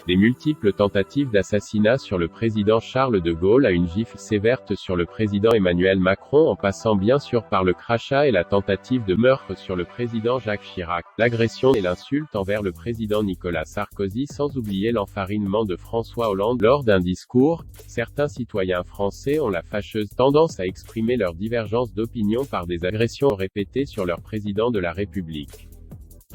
Les multiples tentatives d'assassinat sur le président Charles de Gaulle à une gifle sévère sur le président Emmanuel Macron en passant bien sûr par le crachat et la tentative de meurtre sur le président Jacques Chirac, l'agression et l'insulte envers le président Nicolas Sarkozy sans oublier l'enfarinement de François Hollande lors d'un discours, certains citoyens français ont la fâcheuse tendance à exprimer leurs divergences d'opinion par des agressions répétées sur leur président de la République.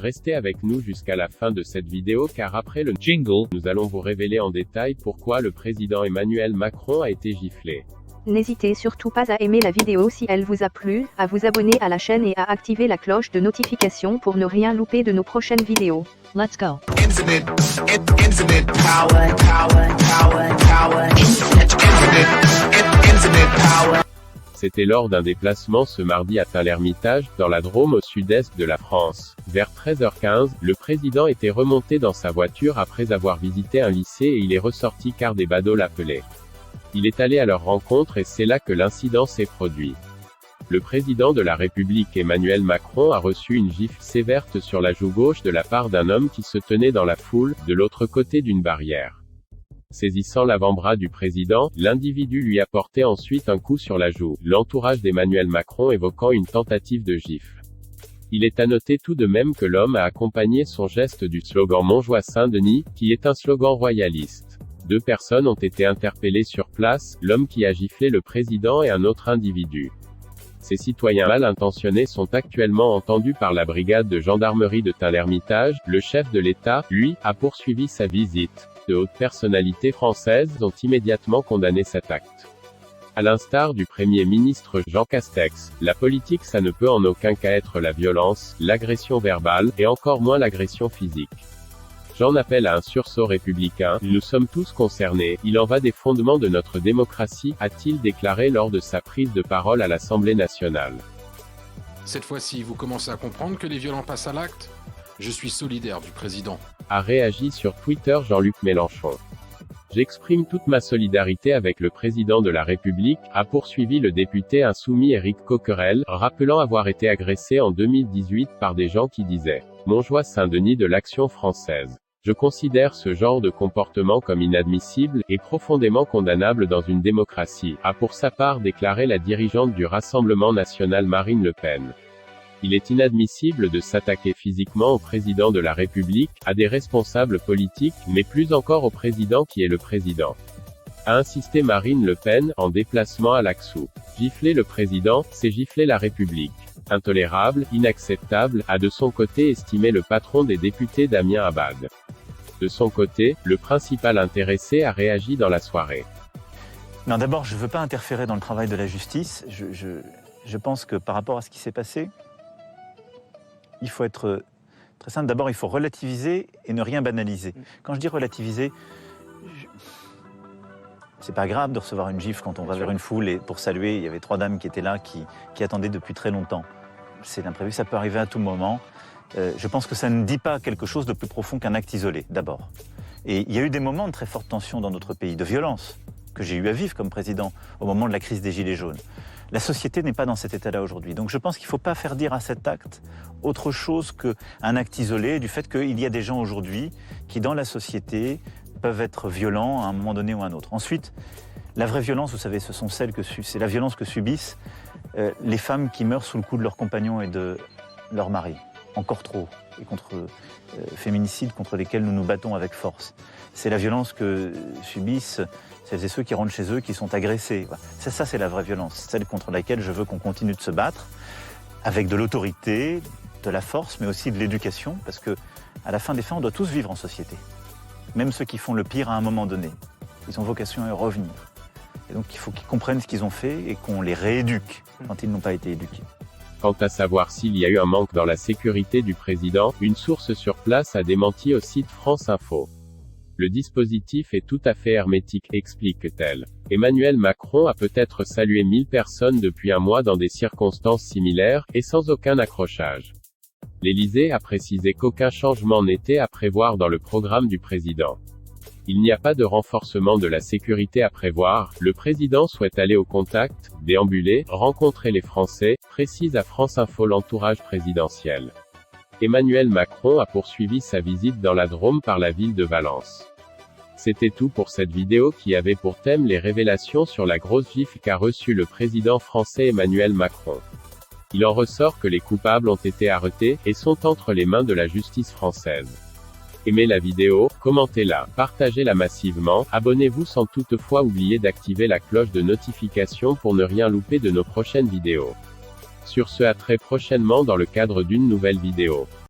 Restez avec nous jusqu'à la fin de cette vidéo car après le jingle, nous allons vous révéler en détail pourquoi le président Emmanuel Macron a été giflé. N'hésitez surtout pas à aimer la vidéo si elle vous a plu, à vous abonner à la chaîne et à activer la cloche de notification pour ne rien louper de nos prochaines vidéos. Let's go! C'était lors d'un déplacement ce mardi à Tain-l'Hermitage, dans la Drôme au sud-est de la France. Vers 13h15, le président était remonté dans sa voiture après avoir visité un lycée et il est ressorti car des badauds l'appelaient. Il est allé à leur rencontre et c'est là que l'incident s'est produit. Le président de la République Emmanuel Macron a reçu une gifle sévère sur la joue gauche de la part d'un homme qui se tenait dans la foule, de l'autre côté d'une barrière. Saisissant l'avant-bras du président, l'individu lui a porté ensuite un coup sur la joue, l'entourage d'Emmanuel Macron évoquant une tentative de gifle. Il est à noter tout de même que l'homme a accompagné son geste du slogan Montjoie Saint-Denis, qui est un slogan royaliste. 2 personnes ont été interpellées sur place, l'homme qui a giflé le président et un autre individu. Ces citoyens mal intentionnés sont actuellement entendus par la brigade de gendarmerie de Tain-l'Hermitage. Le chef de l'État, lui, a poursuivi sa visite. De hautes personnalités françaises ont immédiatement condamné cet acte. À l'instar du Premier ministre Jean Castex, la politique ça ne peut en aucun cas être la violence, l'agression verbale, et encore moins l'agression physique. J'en appelle à un sursaut républicain, nous sommes tous concernés, il en va des fondements de notre démocratie, a-t-il déclaré lors de sa prise de parole à l'Assemblée nationale. Cette fois-ci, vous commencez à comprendre que les violents passent à l'acte ? Je suis solidaire du président. A réagi sur Twitter Jean-Luc Mélenchon. J'exprime toute ma solidarité avec le président de la République, a poursuivi le député insoumis Éric Coquerel, rappelant avoir été agressé en 2018 par des gens qui disaient « Montjoie Saint-Denis de l'Action française ». Je considère ce genre de comportement comme inadmissible, et profondément condamnable dans une démocratie, a pour sa part déclaré la dirigeante du Rassemblement national Marine Le Pen. Il est inadmissible de s'attaquer physiquement au président de la République, à des responsables politiques, mais plus encore au président qui est le président. A insisté Marine Le Pen, en déplacement à Laxou. Gifler le président, c'est gifler la République. Intolérable, inacceptable, a de son côté estimé le patron des députés Damien Abad. De son côté, le principal intéressé a réagi dans la soirée. Non, d'abord, je ne veux pas interférer dans le travail de la justice. Je pense que par rapport à ce qui s'est passé, il faut être très simple. D'abord, il faut relativiser et ne rien banaliser. Quand je dis relativiser, c'est pas grave de recevoir une gifle quand on va vers une foule et pour saluer, il y avait 3 dames qui étaient là, qui attendaient depuis très longtemps. C'est l'imprévu, ça peut arriver à tout moment. Je pense que ça ne dit pas quelque chose de plus profond qu'un acte isolé, d'abord. Et il y a eu des moments de très forte tension dans notre pays, de violence, que j'ai eu à vivre comme président au moment de la crise des Gilets jaunes. La société n'est pas dans cet état-là aujourd'hui. Donc je pense qu'il ne faut pas faire dire à cet acte autre chose qu'un acte isolé, du fait qu'il y a des gens aujourd'hui qui, dans la société, peuvent être violents à un moment donné ou à un autre. Ensuite, la vraie violence, vous savez, c'est la violence que subissent les femmes qui meurent sous le coup de leurs compagnons et de leur mari. Encore trop. Et contre féminicides contre lesquels nous nous battons avec force. C'est la violence que subissent celles et ceux qui rentrent chez eux, qui sont agressés. Ça, c'est la vraie violence, celle contre laquelle je veux qu'on continue de se battre, avec de l'autorité, de la force, mais aussi de l'éducation, parce que à la fin des fins, on doit tous vivre en société. Même ceux qui font le pire à un moment donné. Ils ont vocation à y revenir. Et donc il faut qu'ils comprennent ce qu'ils ont fait et qu'on les rééduque quand ils n'ont pas été éduqués. Quant à savoir s'il y a eu un manque dans la sécurité du président, une source sur place a démenti au site France Info. Le dispositif est tout à fait hermétique, explique-t-elle. Emmanuel Macron a peut-être salué 1000 personnes depuis un mois dans des circonstances similaires, et sans aucun accrochage. L'Élysée a précisé qu'aucun changement n'était à prévoir dans le programme du président. Il n'y a pas de renforcement de la sécurité à prévoir, le président souhaite aller au contact, déambuler, rencontrer les Français, précise à France Info l'entourage présidentiel. Emmanuel Macron a poursuivi sa visite dans la Drôme par la ville de Valence. C'était tout pour cette vidéo qui avait pour thème les révélations sur la grosse gifle qu'a reçue le président français Emmanuel Macron. Il en ressort que les coupables ont été arrêtés, et sont entre les mains de la justice française. Aimez la vidéo, commentez-la, partagez-la massivement, abonnez-vous sans toutefois oublier d'activer la cloche de notification pour ne rien louper de nos prochaines vidéos. Sur ce, à très prochainement dans le cadre d'une nouvelle vidéo.